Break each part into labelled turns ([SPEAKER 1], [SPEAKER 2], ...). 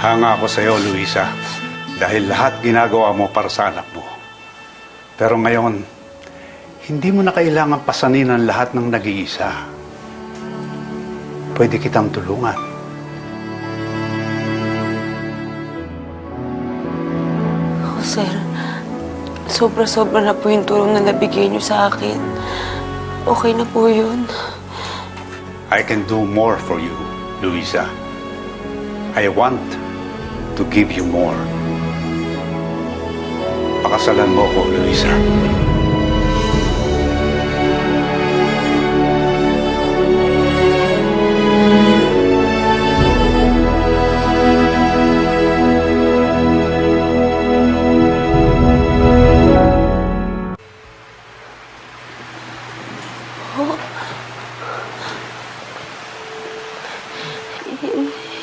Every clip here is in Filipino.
[SPEAKER 1] Hanga ako sa iyo, Luisa, dahil lahat ginagawa mo para sa anak mo. Pero ngayon, hindi mo na kailangan pasanin ang lahat ng nag-iisa. Pwede kitang tulungan.
[SPEAKER 2] Oh, sir, sobra-sobra na po yung tulong na nabigay niyo sa akin. Okay na po yun.
[SPEAKER 1] I can do more for you, Luisa. I want to give you more. Pakasalan mo ko, Luisa.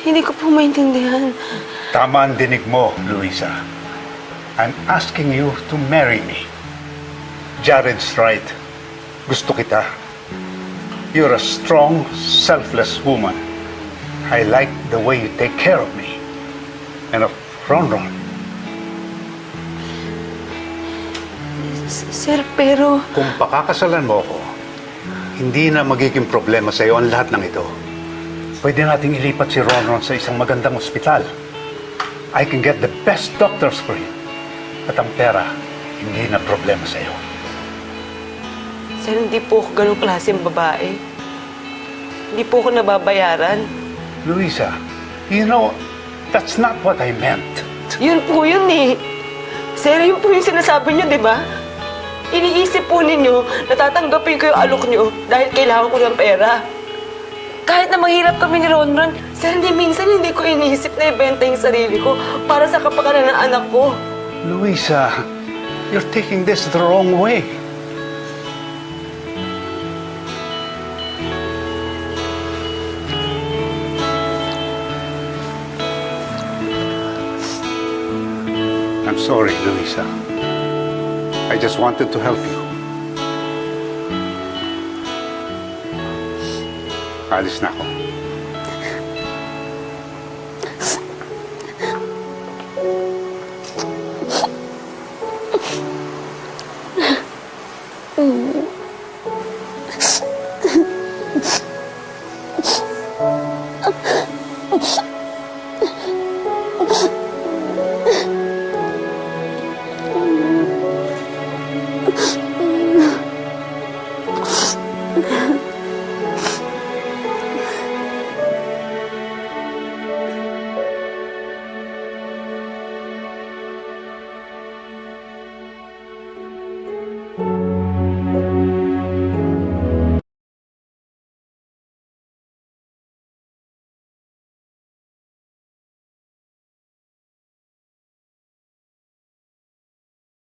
[SPEAKER 2] Hindi ko po maintindihan.
[SPEAKER 1] Tama ang dinig mo, Luisa. I'm asking you to marry me. Jared's right. Gusto kita. You're a strong, selfless woman. I like the way you take care of me. And of Ronron.
[SPEAKER 2] Sir, pero...
[SPEAKER 1] Kung pakakasalan mo ako, hindi na magiging problema sa iyo ang lahat ng ito. Pwede nating ilipat si Ronron sa isang magandang ospital. I can get the best doctors for him. At ang pera, hindi na problema sa iyo.
[SPEAKER 2] Sir, hindi po ako ganong klaseng babae. Hindi po ako nababayaran.
[SPEAKER 1] Luisa, you know, that's not what I meant.
[SPEAKER 2] Yun po yun eh. Sir, yun po yung sinasabi niyo, di ba? Iniisip po ninyo, natatanggapin ko yung alok niyo dahil kailangan ko ng pera. Kahit na mahirap kami ni Ronron, sir, minsan hindi ko iniisip na ibenta yung sarili ko para sa kapakanan ng anak ko.
[SPEAKER 1] Luisa, you're taking this the wrong way. I'm sorry, Luisa. I just wanted to help you. Alis na ako.